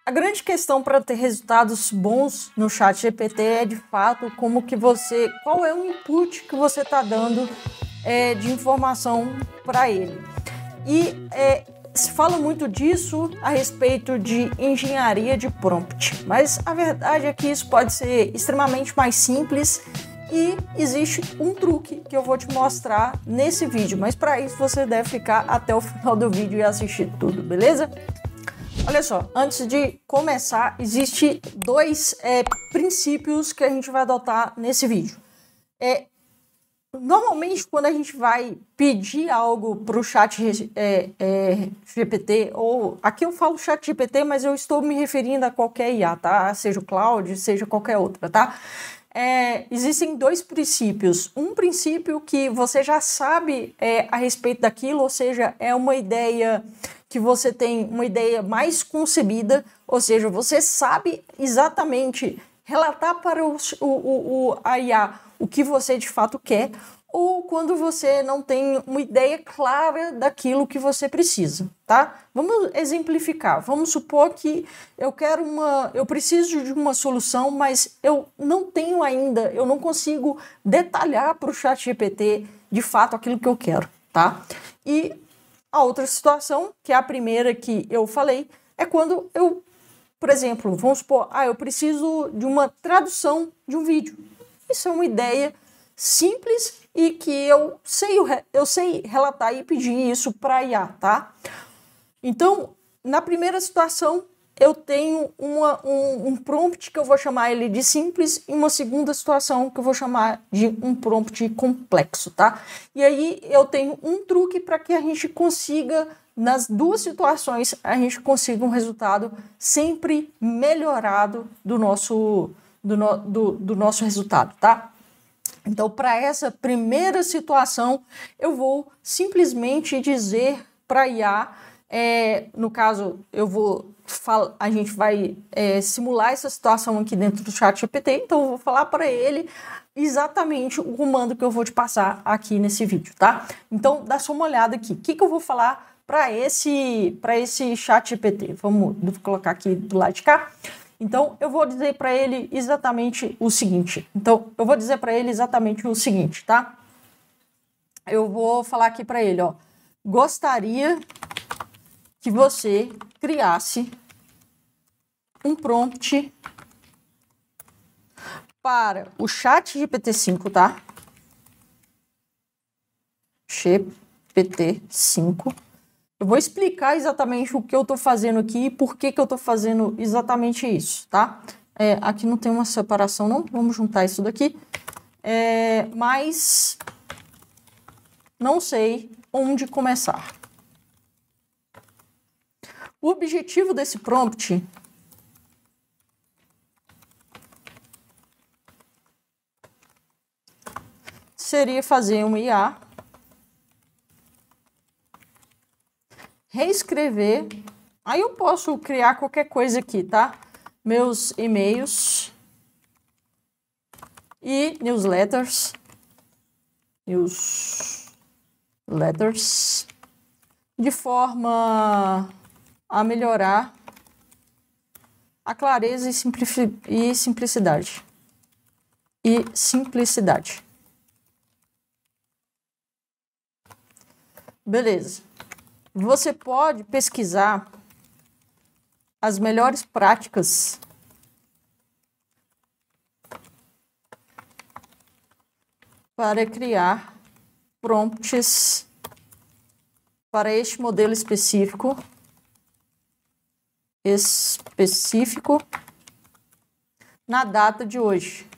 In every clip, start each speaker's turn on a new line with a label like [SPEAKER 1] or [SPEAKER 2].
[SPEAKER 1] A grande questão para ter resultados bons no ChatGPT é, de fato, qual é o input que você está dando de informação para ele. E se fala muito disso a respeito de engenharia de prompt, mas a verdade é que isso pode ser extremamente mais simples e existe um truque que eu vou te mostrar nesse vídeo, mas para isso você deve ficar até o final do vídeo e assistir tudo, beleza? Olha só, antes de começar, existem dois princípios que a gente vai adotar nesse vídeo. Normalmente, quando a gente vai pedir algo para o chat GPT, ou aqui eu falo chat GPT, mas eu estou me referindo a qualquer IA, tá? Seja o Claude, seja qualquer outra, tá? Existem dois princípios. Um princípio que você já sabe a respeito daquilo, ou seja, é uma ideia que você tem uma ideia mais concebida, ou seja, você sabe exatamente relatar para a IA o que você de fato quer, ou quando você não tem uma ideia clara daquilo que você precisa, tá? Vamos exemplificar. Vamos supor que eu preciso de uma solução, mas eu não tenho ainda, eu não consigo detalhar para o ChatGPT de fato aquilo que eu quero, tá? E a outra situação, que é a primeira que eu falei, é quando por exemplo, vamos supor, eu preciso de uma tradução de um vídeo. Isso é uma ideia simples e que eu sei relatar e pedir isso para a IA, tá? Então, na primeira situação, eu tenho um prompt que eu vou chamar ele de simples e uma segunda situação que eu vou chamar de um prompt complexo, tá? E aí eu tenho um truque para que a gente consiga, nas duas situações, a gente consiga um resultado sempre melhorado do nosso resultado, tá? Então, para essa primeira situação, eu vou simplesmente dizer para a IA, no caso, a gente vai simular essa situação aqui dentro do ChatGPT, então eu vou falar para ele exatamente o comando que eu vou te passar aqui nesse vídeo, tá? Então, dá só uma olhada aqui. O que eu vou falar para esse ChatGPT? Vou colocar aqui do lado de cá. Então, eu vou dizer para ele exatamente o seguinte. Tá? Eu vou falar aqui para ele, ó. Gostaria que você criasse um prompt para o ChatGPT-5, tá? GPT-5. Eu vou explicar exatamente o que eu estou fazendo aqui e por que eu estou fazendo exatamente isso, tá? Aqui não tem uma separação, não. Vamos juntar isso daqui. Mas não sei onde começar. O objetivo desse prompt seria fazer um IA reescrever. Aí eu posso criar qualquer coisa aqui, tá? Meus e-mails e newsletters de forma a melhorar a clareza e simplicidade. Beleza. Você pode pesquisar as melhores práticas para criar prompts para este modelo específico na data de hoje.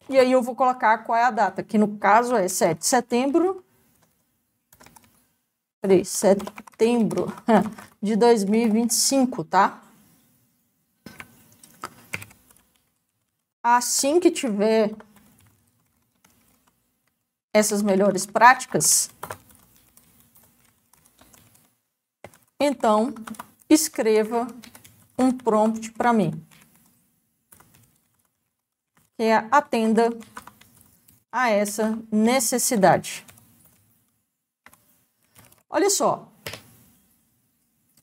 [SPEAKER 1] E aí eu vou colocar qual é a data, que no caso é 7 de setembro. Setembro de 2025, tá? Assim que tiver essas melhores práticas, então escreva um prompt para mim, que atenda a essa necessidade. Olha só,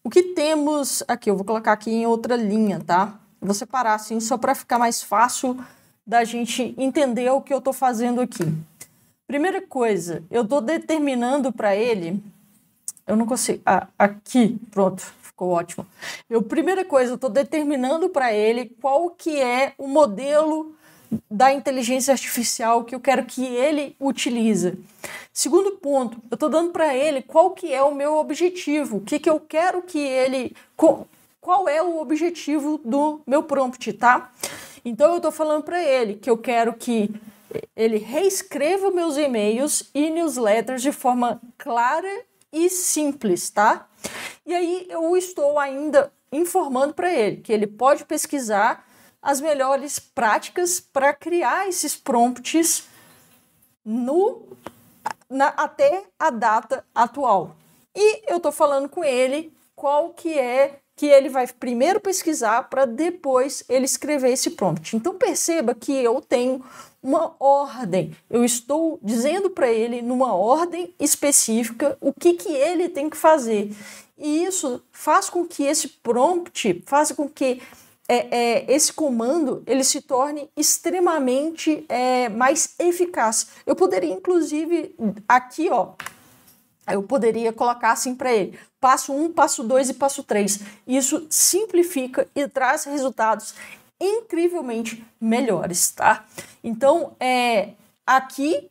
[SPEAKER 1] o que temos aqui? Eu vou colocar aqui em outra linha, tá? Vou separar assim só para ficar mais fácil da gente entender o que eu estou fazendo aqui. Primeira coisa, eu estou determinando para ele... Eu não consigo... aqui, pronto, ficou ótimo. Primeira coisa, eu estou determinando para ele qual que é o modelo da inteligência artificial que eu quero que ele utilize. Segundo ponto, eu estou dando para ele qual que é o meu objetivo, o que eu quero que ele... Qual é o objetivo do meu prompt, tá? Então eu estou falando para ele que eu quero que ele reescreva meus e-mails e newsletters de forma clara e simples, tá? E aí eu estou ainda informando para ele que ele pode pesquisar as melhores práticas para criar esses prompts até a data atual. E eu estou falando com ele qual que é que ele vai primeiro pesquisar para depois ele escrever esse prompt. Então perceba que eu tenho uma ordem. Eu estou dizendo para ele numa ordem específica o que ele tem que fazer. E isso faz com que esse prompt, faça com que esse comando ele se torne extremamente mais eficaz. Eu poderia, inclusive, aqui, ó, eu poderia colocar assim para ele: passo 1, passo 2 e passo 3. Isso simplifica e traz resultados incrivelmente melhores, tá? Então, aqui,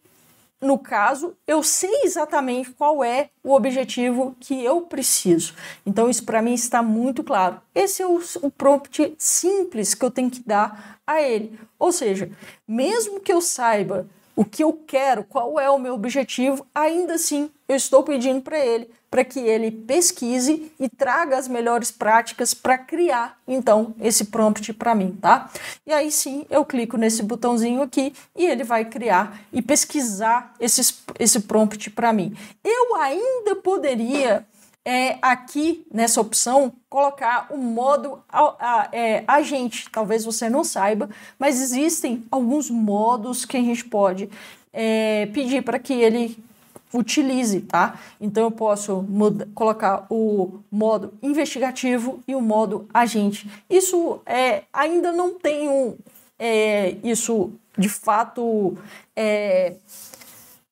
[SPEAKER 1] no caso, eu sei exatamente qual é o objetivo que eu preciso. Então, isso para mim está muito claro. Esse é o prompt simples que eu tenho que dar a ele. Ou seja, mesmo que eu saiba o que eu quero, qual é o meu objetivo, ainda assim eu estou pedindo para ele para que ele pesquise e traga as melhores práticas para criar, então, esse prompt para mim, tá? E aí sim, eu clico nesse botãozinho aqui e ele vai criar e pesquisar esse prompt para mim. Eu ainda poderia, aqui nessa opção, colocar o modo agente. Talvez você não saiba, mas existem alguns modos que a gente pode pedir para que ele utilize, tá? Então eu posso colocar o modo investigativo e o modo agente. Isso ainda não tenho isso de fato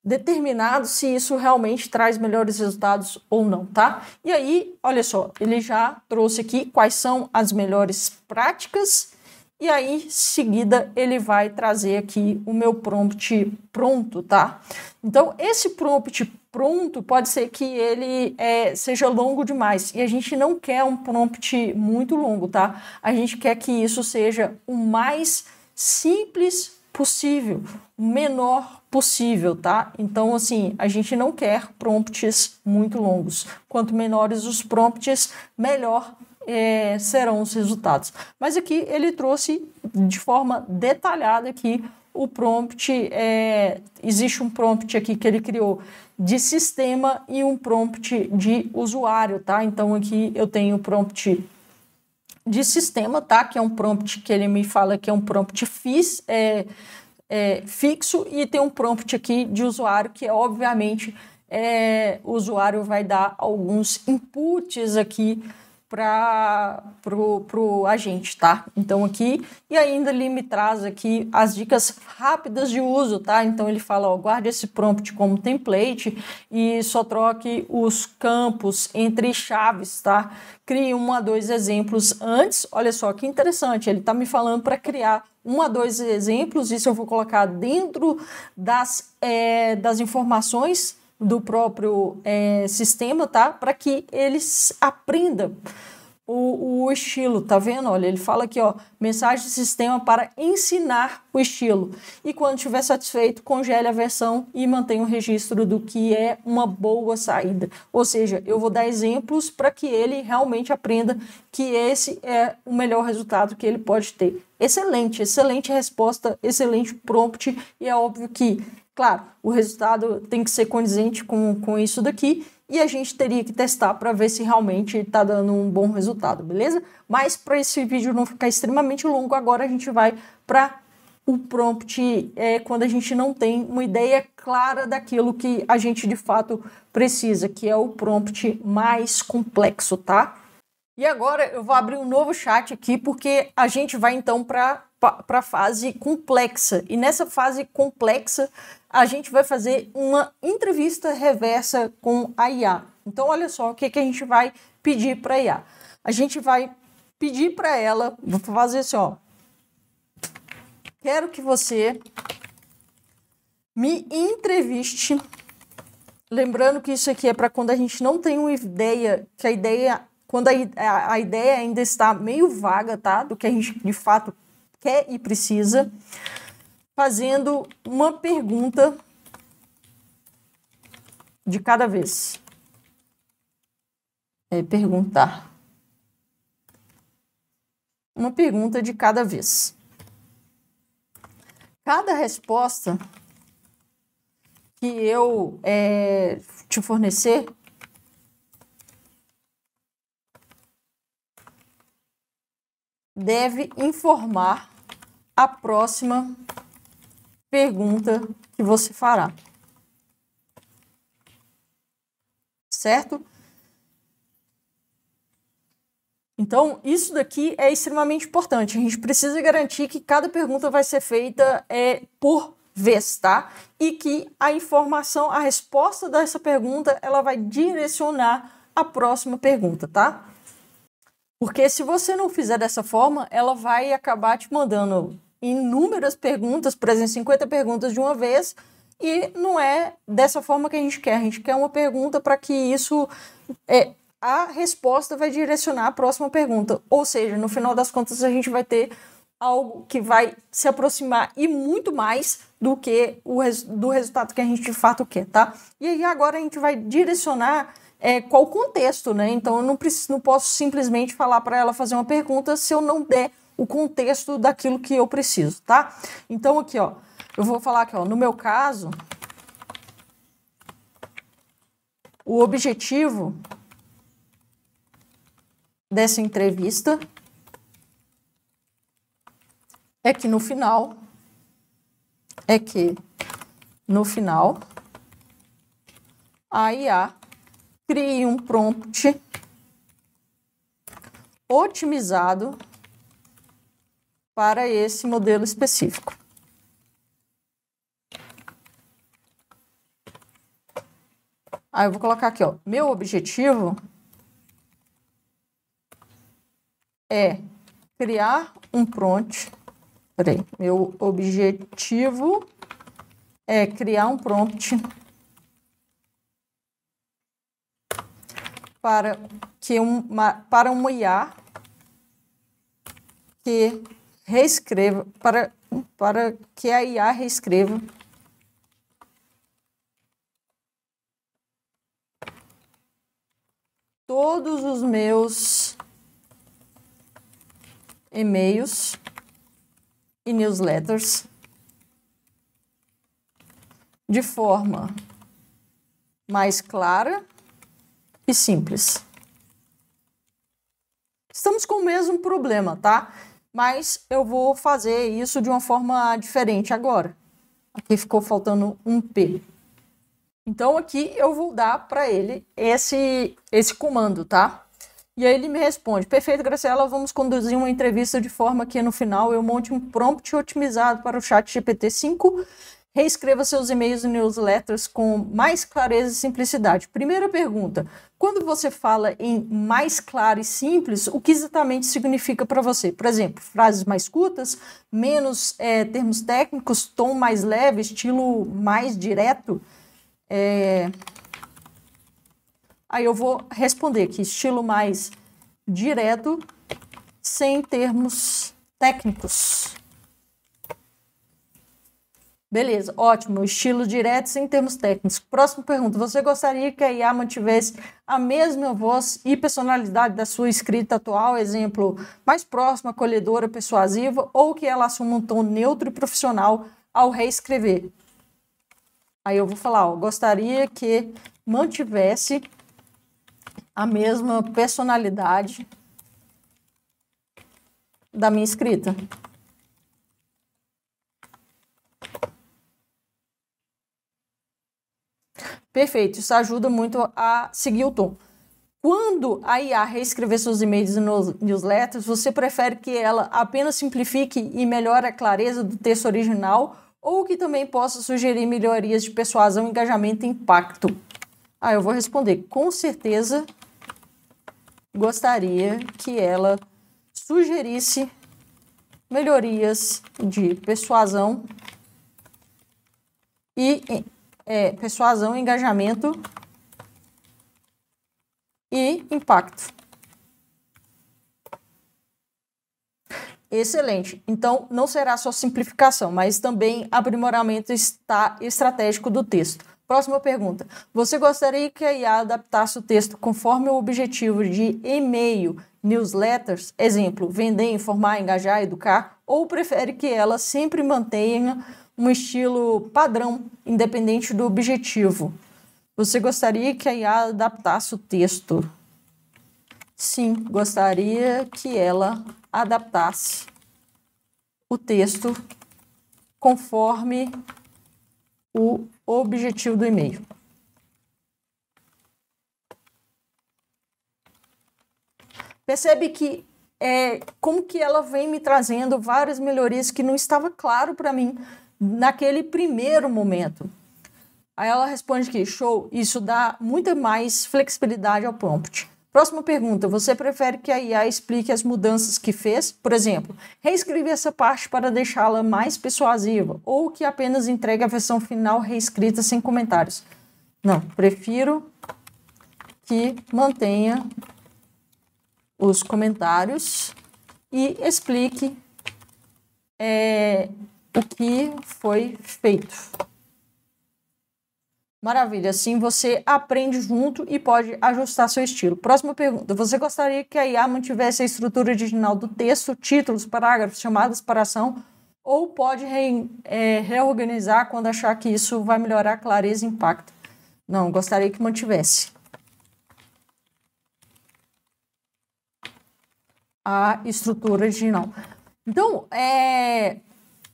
[SPEAKER 1] determinado se isso realmente traz melhores resultados ou não, tá? E aí, olha só, ele já trouxe aqui quais são as melhores práticas. E aí, em seguida, ele vai trazer aqui o meu prompt pronto, tá? Então, esse prompt pronto pode ser que ele seja longo demais. E a gente não quer um prompt muito longo, tá? A gente quer que isso seja o mais simples possível, o menor possível, tá? Então, assim, a gente não quer prompts muito longos. Quanto menores os prompts, melhor serão os resultados. Mas aqui ele trouxe de forma detalhada aqui o prompt. Existe um prompt aqui que ele criou de sistema e um prompt de usuário, tá? Então aqui eu tenho o prompt de sistema, tá? Que é um prompt que ele me fala que é um prompt fixo, e tem um prompt aqui de usuário que obviamente o usuário vai dar alguns inputs aqui para o agente, tá? Então aqui, e ainda ele me traz aqui as dicas rápidas de uso, tá? Então ele fala, ó, guarde esse prompt como template e só troque os campos entre chaves, tá? Crie 1 a 2 exemplos antes. Olha só que interessante, ele tá me falando para criar 1 a 2 exemplos. Isso eu vou colocar dentro das informações do próprio sistema, tá? Para que eles aprendam o estilo, tá vendo? Olha, ele fala aqui, ó, mensagem de sistema para ensinar o estilo. E quando estiver satisfeito, congele a versão e mantenha o registro do que é uma boa saída. Ou seja, eu vou dar exemplos para que ele realmente aprenda que esse é o melhor resultado que ele pode ter. Excelente, excelente resposta, excelente prompt, e é óbvio que, claro, o resultado tem que ser condizente com isso daqui, e a gente teria que testar para ver se realmente está dando um bom resultado, beleza? Mas para esse vídeo não ficar extremamente longo, agora a gente vai para o prompt quando a gente não tem uma ideia clara daquilo que a gente de fato precisa, que é o prompt mais complexo, tá? E agora eu vou abrir um novo chat aqui, porque a gente vai então para a fase complexa. E nessa fase complexa, a gente vai fazer uma entrevista reversa com a IA. Então, olha só o que a gente vai pedir para a IA. A gente vai pedir para ela, vou fazer assim, ó. Quero que você me entreviste. Lembrando que isso aqui é para quando a gente não tem uma ideia, que a ideia, quando a ideia ainda está meio vaga, tá? Do que a gente de fato quer e precisa, fazendo uma pergunta de cada vez. Perguntar. Uma pergunta de cada vez. Cada resposta que eu te fornecer, deve informar a próxima pergunta que você fará. Certo? Então, isso daqui é extremamente importante. A gente precisa garantir que cada pergunta vai ser feita por vez, tá? E que a informação, a resposta dessa pergunta, ela vai direcionar a próxima pergunta, tá? Porque se você não fizer dessa forma, ela vai acabar te mandando inúmeras perguntas, por exemplo, 50 perguntas de uma vez, e não é dessa forma que a gente quer. A gente quer uma pergunta para que isso... a resposta vai direcionar a próxima pergunta. Ou seja, no final das contas, a gente vai ter algo que vai se aproximar e muito mais do que do resultado que a gente de fato quer, tá? E aí agora a gente vai direcionar qual o contexto, né? Então eu não posso simplesmente falar para ela fazer uma pergunta se eu não der o contexto daquilo que eu preciso, tá? Então aqui, ó, eu vou falar aqui, ó, no meu caso, o objetivo dessa entrevista é que no final a IA crie um prompt otimizado para esse modelo específico. Aí eu vou colocar aqui, ó, meu objetivo é criar um prompt. Meu objetivo é criar um prompt para uma IA que reescreva, para que a IA reescreva todos os meus e-mails e newsletters de forma mais clara e simples. Estamos com o mesmo problema, tá? Mas eu vou fazer isso de uma forma diferente agora. Aqui ficou faltando um P. Então aqui eu vou dar para ele esse comando, tá? E aí ele me responde: perfeito, Graciela, vamos conduzir uma entrevista de forma que no final eu monte um prompt otimizado para o ChatGPT-5. Reescreva seus e-mails e newsletters com mais clareza e simplicidade. Primeira pergunta: quando você fala em mais claro e simples, o que exatamente significa para você? Por exemplo, frases mais curtas, menos termos técnicos, tom mais leve, estilo mais direto? Aí eu vou responder aqui, estilo mais direto, sem termos técnicos. Beleza, ótimo, estilo direto, sem termos técnicos. Próxima pergunta, você gostaria que a IA mantivesse a mesma voz e personalidade da sua escrita atual, exemplo, mais próxima, acolhedora, persuasiva, ou que ela assuma um tom neutro e profissional ao reescrever? Aí eu vou falar, ó, gostaria que mantivesse a mesma personalidade da minha escrita. Perfeito, isso ajuda muito a seguir o tom. Quando a IA reescrever seus e-mails e newsletters, você prefere que ela apenas simplifique e melhore a clareza do texto original ou que também possa sugerir melhorias de persuasão, engajamento e impacto? Eu vou responder. Com certeza, gostaria que ela sugerisse melhorias de persuasão e persuasão, engajamento e impacto. Excelente. Então, não será só simplificação, mas também aprimoramento estratégico do texto. Próxima pergunta. Você gostaria que a IA adaptasse o texto conforme o objetivo de e-mail, newsletters, exemplo, vender, informar, engajar, educar, ou prefere que ela sempre mantenha um estilo padrão, independente do objetivo? Você gostaria que a IA adaptasse o texto? Sim, gostaria que ela adaptasse o texto conforme o objetivo do e-mail. Percebe que como que ela vem me trazendo várias melhorias que não estava claro para mim naquele primeiro momento. Aí ela responde aqui, show, isso dá muita mais flexibilidade ao prompt. Próxima pergunta, você prefere que a IA explique as mudanças que fez? Por exemplo, reescrever essa parte para deixá-la mais persuasiva ou que apenas entregue a versão final reescrita sem comentários? Não, prefiro que mantenha os comentários e explique o que foi feito. Maravilha, assim você aprende junto e pode ajustar seu estilo. Próxima pergunta, você gostaria que a IA mantivesse a estrutura original do texto, títulos, parágrafos, chamadas para ação, ou pode reorganizar quando achar que isso vai melhorar a clareza e impacto? Não, gostaria que mantivesse a estrutura original. Então,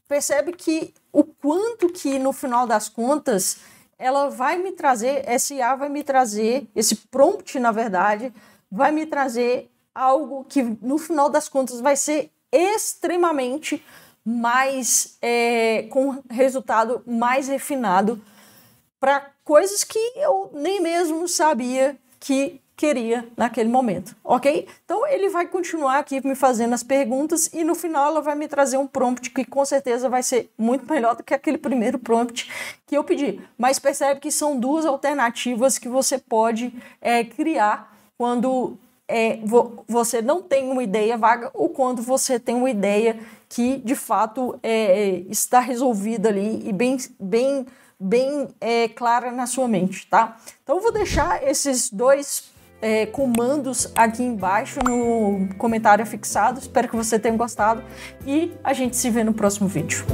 [SPEAKER 1] percebe que o quanto que, no final das contas, ela vai me trazer, essa IA vai me trazer, esse prompt, na verdade, vai me trazer algo que, no final das contas, vai ser extremamente mais, com resultado mais refinado para coisas que eu nem mesmo sabia que queria naquele momento, ok? Então ele vai continuar aqui me fazendo as perguntas e no final ela vai me trazer um prompt que com certeza vai ser muito melhor do que aquele primeiro prompt que eu pedi. Mas percebe que são duas alternativas que você pode criar quando você não tem uma ideia vaga ou quando você tem uma ideia que de fato está resolvida ali e bem clara na sua mente, tá? Então eu vou deixar esses dois comandos aqui embaixo no comentário fixado. Espero que você tenha gostado e a gente se vê no próximo vídeo.